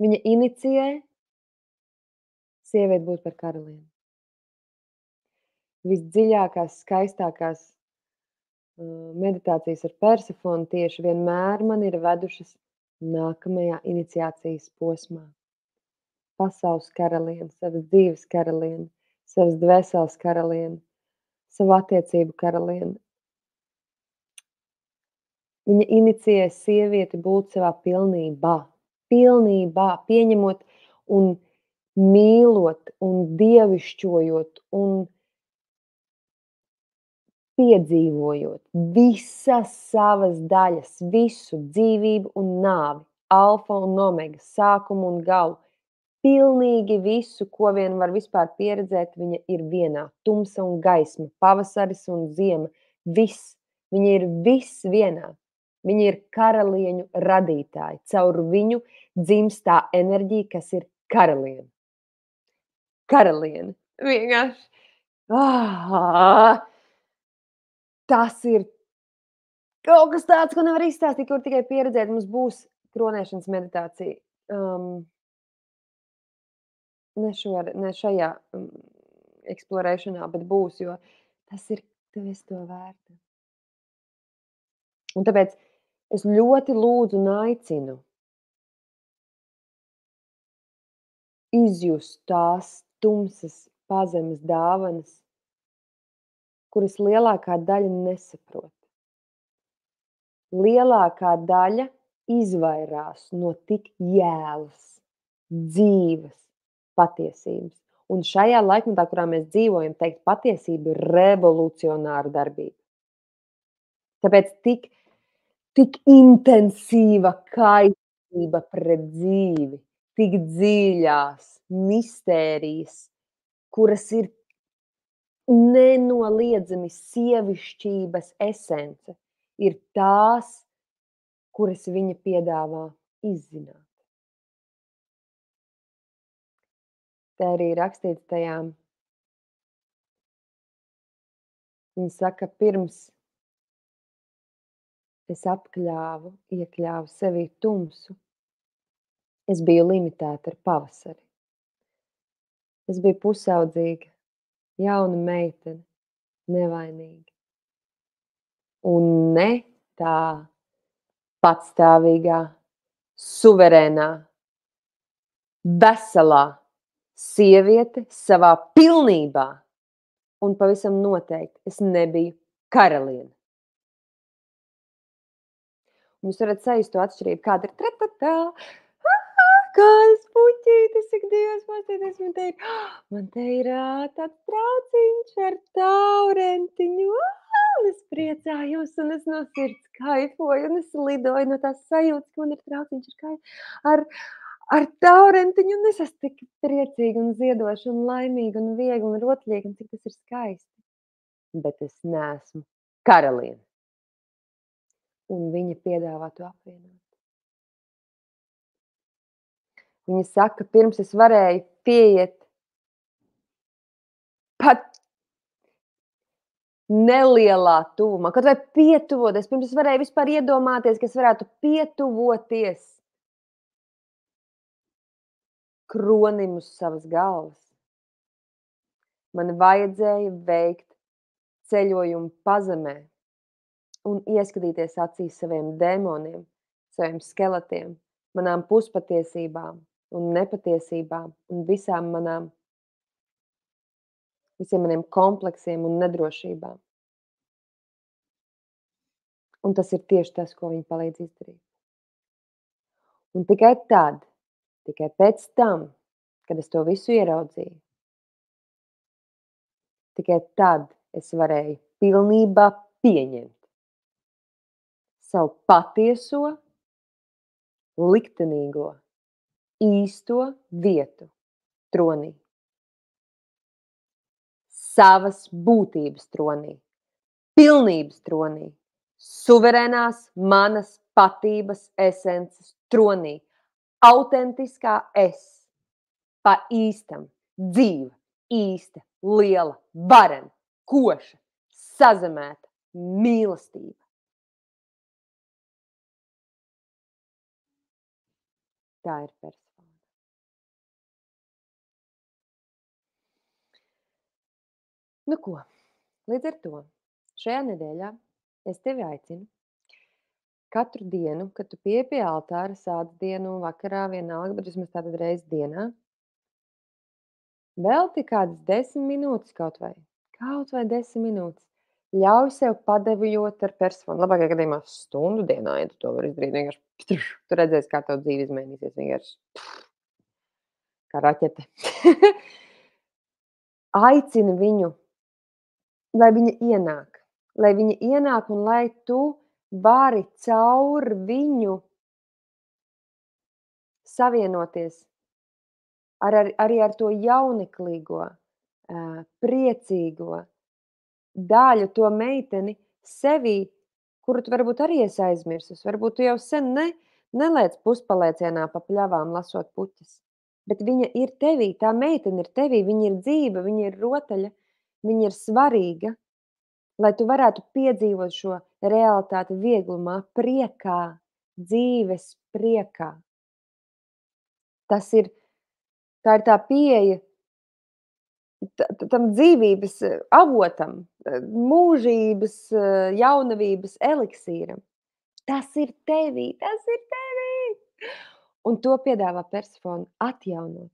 Viņa inicijē sievieti būt par karalieni. Visdziļākās, skaistākās meditācijas ar Persefonu tieši vienmēr man ir vedušas nākamajā iniciācijas posmā. Pasaules karaliene, savas dzīves karaliene, savas dvēseles karaliene, savu attiecību karaliene. Viņa inicijē sievieti būt savā pilnībā, pieņemot un mīlot un dievišķojot un piedzīvojot visas savas daļas, visu dzīvību un nāvi, alfa un omega, sākumu un galu, pilnīgi visu, ko vien var vispār pieredzēt, viņa ir vienā. Tumsa un gaisma, pavasaris un ziema, viss. Viņa ir viss vienā. Viņa ir karalieņu radītāja. Caur viņu dzimst tā enerģija, kas ir karaliene. Karaliene. Vienkārši. Tas ir kaut kas tāds, ko nevar izstāstīt, ko var tikai pieredzēt. Mums būs kronēšanas meditācija. Ne šajā eksplorēšanā, bet būs, jo tas ir, tev esi to vērta. Un tāpēc es ļoti lūdzu un aicinu izjust tās tumsas pazemes dāvanas, kuras lielākā daļa nesaprot. Lielākā daļa izvairās no tik jēlas, dzīves patiesības. Un šajā laikmetā, kurā mēs dzīvojam, teikt patiesība ir revolucionāra darbība. Tāpēc tik intensīva kaitība pret dzīvi, tik dziļās mistērijas, kuras ir nenoliedzami sievišķības esence, ir tās, kuras viņa piedāvā izzināt. Tā arī rakstīts tajā. Viņa saka, pirms es iekļāvu sevī tumsu, es biju limitēta ar pavasari. Es biju pusaudzīga, jauna meitene, nevainīga. Un ne tā patstāvīgā, suverēnā, veselā sieviete savā pilnībā. Un pavisam noteikti es nebiju karaliene. Un jūs varat sajust to atšķirību, kāda ir tratatā, kādas puķītes, ik Dievs, man te ir tāds trauciņš ar taurentiņu, un es priecājos, un es no sirds kaifoju, un es lidoju no tās sajūtas, ka man ir trauciņš ar taurentiņu, un es esmu tik priecīga un ziedoša un laimīga un viegla un rotļīga, un cik tas ir skaisti. Bet es neesmu karaliene. Un viņa piedāvā to apvienot. Viņa saka, pirms es varēju pieiet pat nelielā tuvumā, kaut vai pietuvoties, pirms es varēju vispār iedomāties, ka es varētu pietuvoties kronim uz savas galvas. Man vajadzēja veikt ceļojumu pazemē un ieskatīties acīs saviem dēmoniem, saviem skeletiem, manām puspatiesībām un nepatiesībām un visiem maniem kompleksiem un nedrošībām. Un tas ir tieši tas, ko viņa palīdz izdarīt. Un tikai pēc tam, kad es to visu ieraudzīju, tikai tad es varēju pilnībā pieņemt savu patieso, liktenīgo, īsto vietu tronī. Savas būtības tronī, pilnības tronī, suverēnās manas patības esences tronī, autentiskā es, pa īstam, dzīva, īsta, liela, varena, koša, sazemēta, mīlestība. Tā ir persona. Nu ko, līdz ar to šajā nedēļā es tevi aicinu katru dienu, kad tu pieeji pie altāra, sāc dienu, vakarā, vienalga, bet vismaz tātad reizi dienā, velti kādas 10 minūtes kaut vai 10 minūtes. Ļauj sev padevjot ar personu. Labākajā gadījumā stundu dienā, ja tu to vari izdarīt, vienkārši tu redzēsi, kā tev dzīve izmainīsies, vienkārši kā raķete. Aicini viņu, lai viņa ienāk un lai tu vari caur viņu savienoties arī ar to jauneklīgo, priecīgo daļu, to meiteni sevī, kuru tu varbūt arī esi aizmirsus. Varbūt tu jau sen nelēc puspalēcienā pa pļavām lasot puķes, bet viņa ir tevī, tā meitene ir tevī, viņa ir dzīva, viņa ir rotaļa, viņa ir svarīga, lai tu varētu piedzīvot šo realitāti vieglumā, priekā, dzīves priekā. Tā ir tā pieeja tam dzīvības avotam, mūžības, jaunavības eliksīram. Tas ir tevī, tas ir tevī! Un to piedāvā Persefone atjaunot.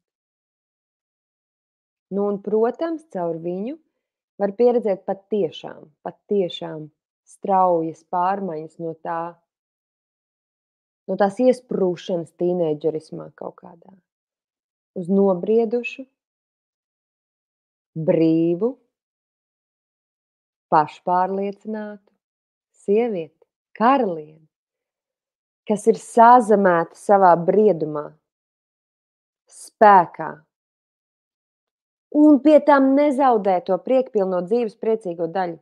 Nu, un, protams, caur viņu var pieredzēt patiešām straujas pārmaiņas no tās iesprūšanas tīneidžerismā kaut kādā. Uz nobriedušu, brīvu, pašpārliecinātu sievieti, karalieni, kas ir sazemēta savā briedumā, spēkā. Un pie tam nezaudē to priekpilno dzīves priecīgo daļu.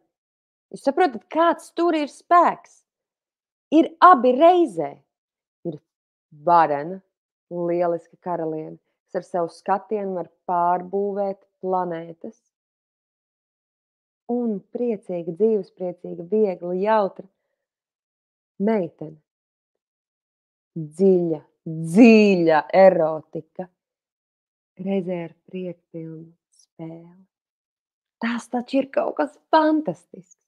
Jūs saprotat, kāds tur ir spēks? Ir abi reizē. Ir varena, lieliska karaliene, kas ar savu skatienu var pārbūvēt planētas. Un priecīga, dzīvespriecīga, viegla, jautra meitene. Dziļa erotika. Reizē ar priekpilnu spēli. Tas taču ir kaut kas fantastisks.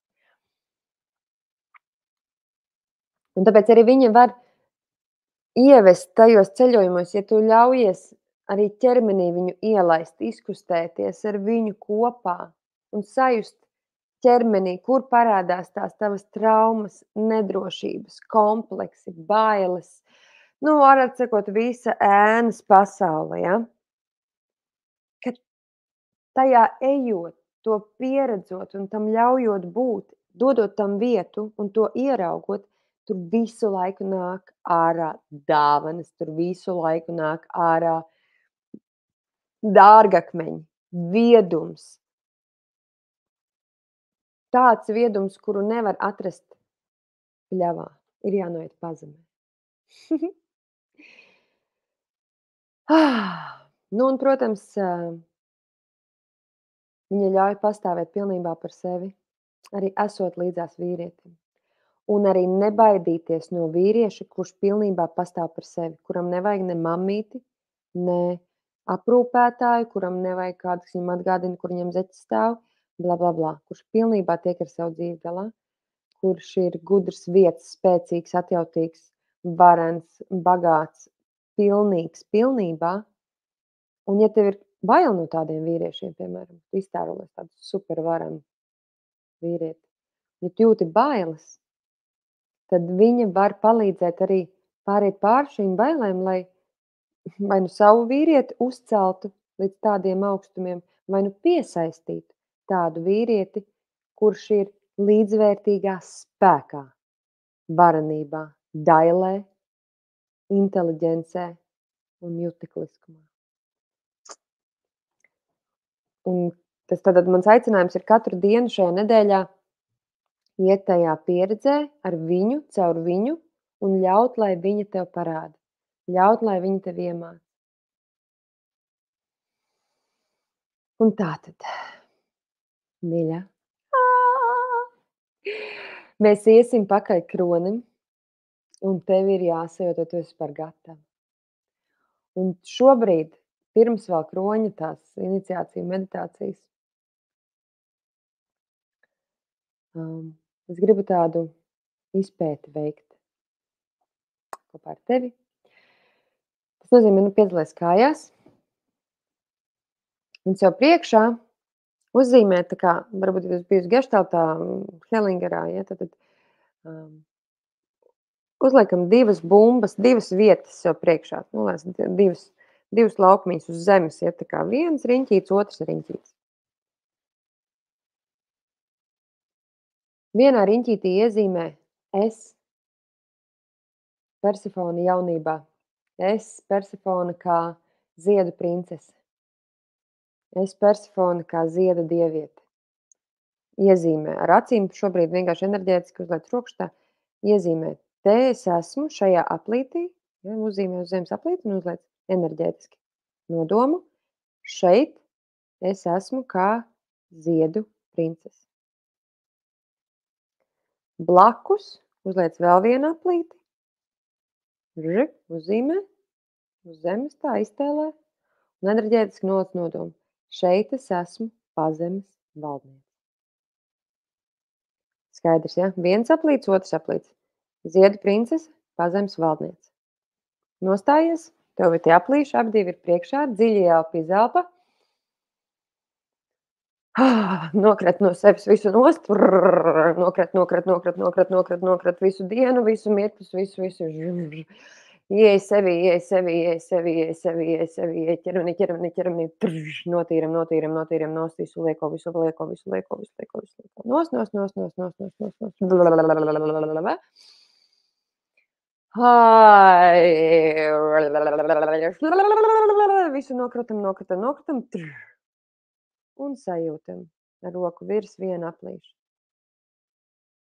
Un tāpēc arī viņa var ievest tajos ceļojumos, ja tu ļaujies arī ķermenī viņu ielaist, izkustēties ar viņu kopā un sajust ķermenī, kur parādās tās tavas traumas, nedrošības, kompleksi, bailes. Nu, varētu sakot, visa ēnas pasaule, ja? Kad tajā ejot, to pieredzot un tam ļaujot būt, dodot tam vietu un to ieraugot, tur visu laiku nāk ārā dāvanas, tur visu laiku nāk ārā dārgakmeņi, viedums. Tāds viedums, kuru nevar atrast pļavā, ir jānoiet pazemē. Nu, un, protams, viņa ļauj pastāvēt pilnībā par sevi, arī esot līdzās vīrietim. Un arī nebaidīties no vīrieša, kurš pilnībā pastāv par sevi, kuram nevajag ne mammīti, ne aprūpētāju, kuram nevajag kādu, kas viņam atgādina, kur viņam zeķis stāv, bla, bla, bla. Kurš pilnībā tiek ar savu dzīvi galā, kurš ir gudrs, vietas, spēcīgs, atjautīgs, varens, bagāts, pilnīgs pilnībā. Un ja tev ir bail no tādiem vīriešiem, piemēram, tu iztēlojies tādu supervarenu vīrieti, ja tu jūti bailes, tad viņa var palīdzēt arī pāriet pār šīm bailēm, lai vai nu savu vīrieti uzceltu līdz tādiem augstumiem, vai nu piesaistītu tādu vīrieti, kurš ir līdzvērtīgā spēkā, varenībā, dailē, inteliģencē un jutekliskumā. Un tas tātad mans aicinājums ir katru dienu šajā nedēļā iet tajā pieredzē ar viņu, caur viņu un ļaut, lai viņa tev parāda. Ļaut, lai viņa tev iemāca. Un tātad, mīļā, mēs iesim pakaļ kronim un tev ir jāsajūt, tu esi par gatavu. Un šobrīd, pirms vēl kroņa tās iniciācija meditācijas, es gribu tādu izpēti veikt kopā ar tevi. Tas nozīmē, piedalies kājās un sev priekšā uzzīmē, tā kā, varbūt jūs bijusi Geštaltā, Hellingerā, ja, tad uzliekam divas bumbas, divas vietas sev priekšā. Nu, divas laukmiņas uz zemes, ja, tā kā viens riņķīts, otrs riņķīts. Vienā riņķītī iezīmē es, Persefone jaunībā. Es, Persefone, kā Ziedu princese. Es Persefone kā ziedu dieviete. Iezīmē ar acīm, šobrīd vienkārši enerģētiski uzliec rokšķi tā, iezīmē, te es esmu šajā aplītī, ja, uzzīmē uz zemes aplīti un uzliec enerģētiski nodomu, šeit es esmu kā ziedu princese. Blakus uzliec vēl vienu aplīti, uzzīmē, uz zemes tā iztēlē, un enerģētiski noliec nodomu. Šeit es esmu pazemes valdniece. Skaidrs, ja? Viens aplīts, otrs aplīts. Ziedu princese, pazemes valdniece. Nostājies, tev ir tie aplīši, ap divi ir priekšā, dziļi elpa, izelpa. Nokret no sevis visu nost, nokret visu dienu, visu mirklus, visu. Ieej sevi, ķermeni, notīram, nost, visu lieko. Visu nokritam. Un sajūtam ar roku virs viena aplīša.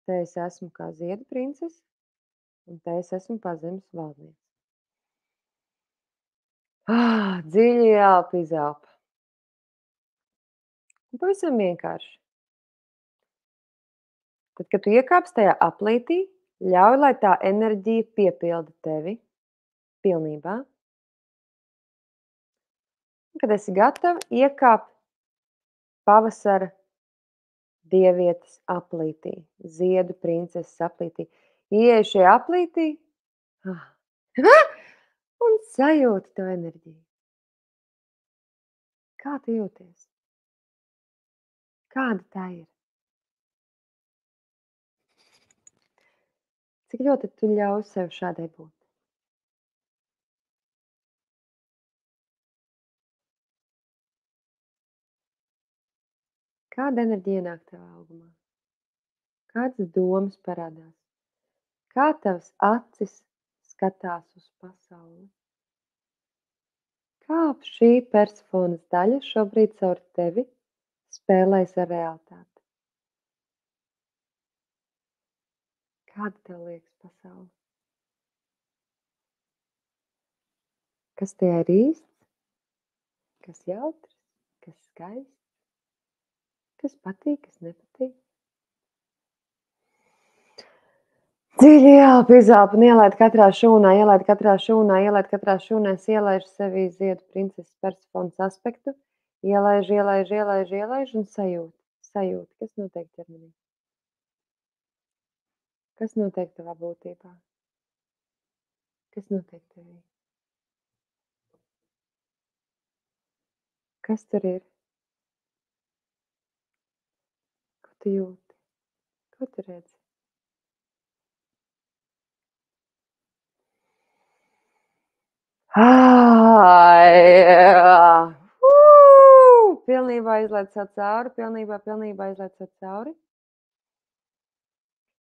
Te es esmu kā ziedu princese, un te es esmu pazemes valdniece. Dziļi elpa, izelpa. Un pavisam vienkārši. Tad, kad tu iekāpsi tajā aplītī, ļauj, lai tā enerģija piepilda tevi pilnībā. Un, kad esi gatava, iekāp pavasara dievietes aplītī, ziedu princeses aplītī. Ieej šajā aplītī un sajūti to enerģiju. Kā tu jūties? Kāda tā ir? Cik ļoti tu ļauj sev šādai būt? Kāda enerģija ienāk tavā augumā? Kādas domas parādās? Kā tavas acis skatās uz pasauli? Kā šī personas daļa šobrīd caur tevi spēlēs ar realitāti? Kāda tev liekas pasaule? Kas tajā ir īsts? Kas jautrs? Kas skaists? Kas patīk, kas nepatīk? Dziļi elpa, izelpa un ielaid katrā šūnā, es ielaižu sevī ziedu princeses Persefones aspektu, ielaižu un sajūti, kas notiek ķermenī. Kas notiek tavā būtībā? Kas notiek tevī? Kas tur ir? Ko tu jūti? Ko tu redzi? Pilnībā izlaiž cauri, pilnībā izlaiž cauri.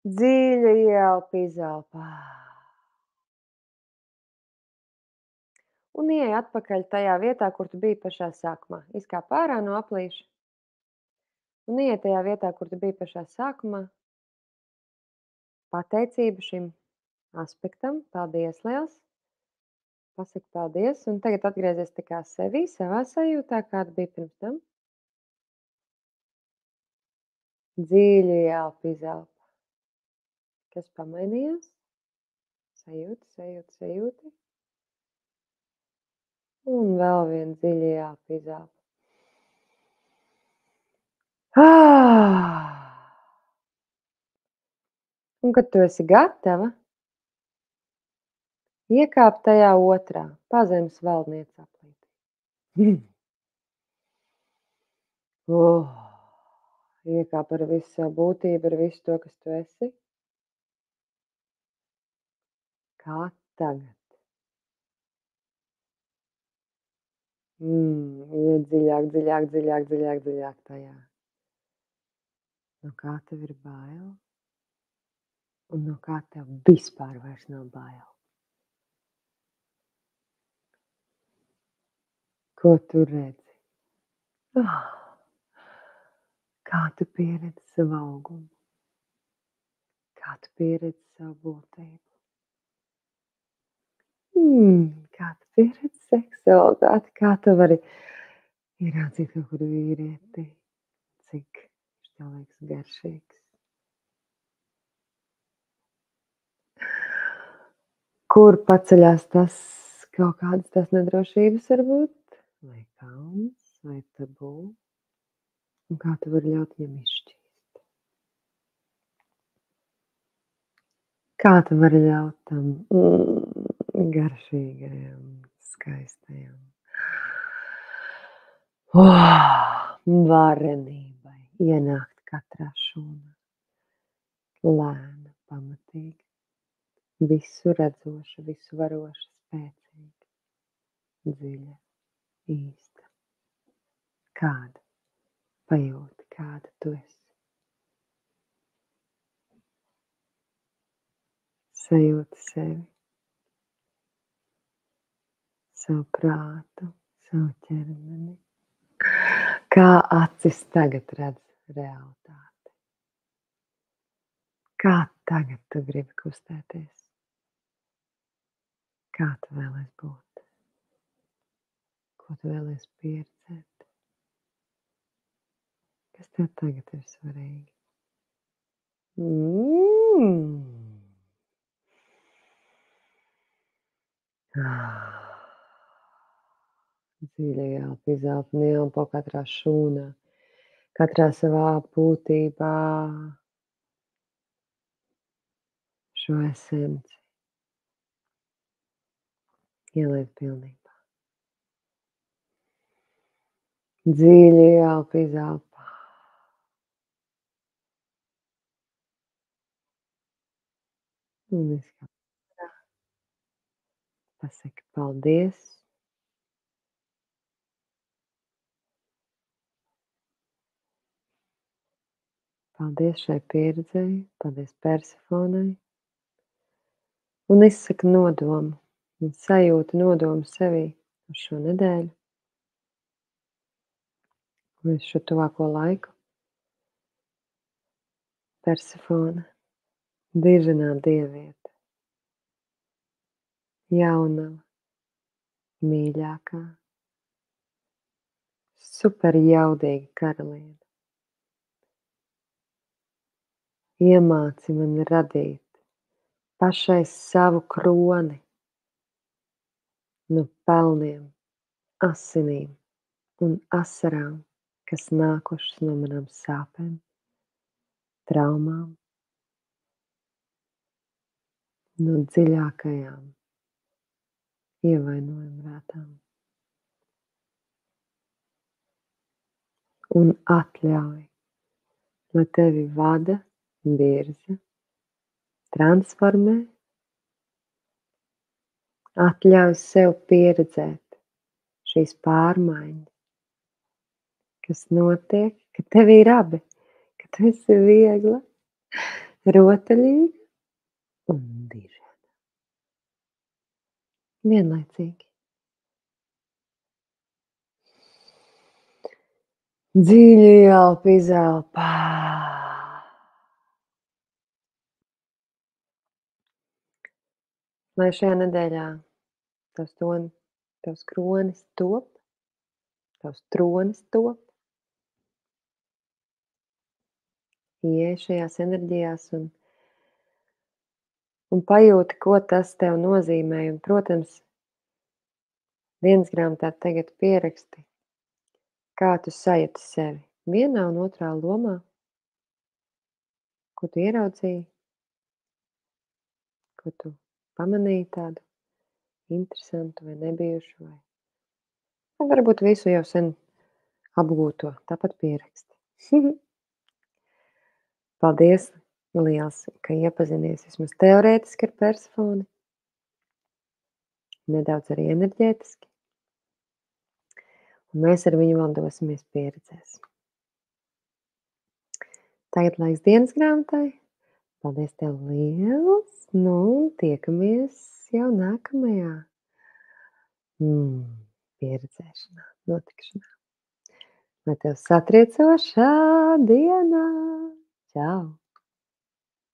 Dziļi ielpa, izelpa. Un ieej atpakaļ tajā vietā, kur tu biji pašā sākumā. Izkāp ārā no aplīša. Un ieej tajā vietā, kur tu biji pašā sākumā. Pateicība šim aspektam. Paldies liels. Pasaki paldies. Un tagad atgriezies tā kā sevī, savā sajūtā, kāda bija pirms tam. Dziļi ielpa, izelpa. Kas pamainījās? Sajūti. Un vēl viena dziļi ielpa, izelpa. Un, kad tu esi gatava, iekāp tajā otrā, pazemes valdniece aplītī. Iekāp ar visu savu būtību, ar visu to, kas tu esi. Kā tagad? Iet dziļāk tajā. No kā tev ir bail? Un no kā tev vispār vairs nav bail? Ko tu redzi? Ah, kā tu pieredzi savu augumu? Kā tu pieredzi savu būtību? Kā tu pieredzi seksualitāti? Kā tu vari ieraudzīt kaut kur vīrieti? Cik viņš tev liekas garšīgs? Kur paceļās tas kaut kādas tās nedrošības varbūt? Vai kauns, vai tabū? Un kā tu vari ļaut viņam izšķīst? Kā tu vari ļaut tam garšīgajam, skaistajam varenībai ienākt katrā šūnā? Lēna, pamatīgi, visu redzoša, visu varoša, spēcīga, dziļa, īsta. Kāda pajūti, kāda tu esi? Sajūti sevi, savu prātu, savu ķermeni. Kā acis tagad redz realitāti? Kā tagad tu gribi kustēties? Kā tu vēlies būt? Ko tu vēlies pieredzēt? Kas tev tagad ir svarīgi? Dziļi elpa, izelpa, neelpo katrā šūnā, katrā savā būtībā šo esenci ieliet pilnībā. Dziļi elpa, izelpa. Un izskatā. Pasaki paldies. Paldies šai pieredzei, paldies Persefonai. Un izsaka nodomu, un sajūta nodomu sevī uz šo nedēļu, un uz šo tuvāko laiku. Persefona, diženā dieviete, jaunava, mīļākā, super jaudīga karaliene. Iemāci man radīt pašai savu kroni no pelniem, asinīm un asarām, kas nākušas no manām sāpēm, traumām, no dziļākajām ievainojuma rātām. Un atļauj, lai tevi vada, virza, transformē, atļauj sev pieredzēt šīs pārmaiņas, kas notiek, ka tev ir abi, ka tu esi viegla, rotaļīga un dižena. Vienlaicīgi. Dziļi elpa, izelpa. Lai šajā nedēļā tavs kronis top, tavs tronis top, ieej šajās enerģijās un pajūti, ko tas tev nozīmē. Un, protams, dienas grāmatā tagad pieraksti, kā tu sajūti sevi vienā un otrā lomā, ko tu ieraudzīji, ko tu pamanīji tādu interesantu vai nebijušu, vai varbūt visu jau sen apgūto, tāpat pieraksti. Paldies liels, ka iepazinies vismaz teorētiski ar Persefoni, nedaudz arī enerģētiski, un mēs ar viņu vēl dosimies pieredzēs. Tagad laiks dienas grāmatai. Paldies tev liels, nu, tiekamies jau nākamajā. pieredzēšanā, notikšanā. Lai tev satriecošā diena! Čau!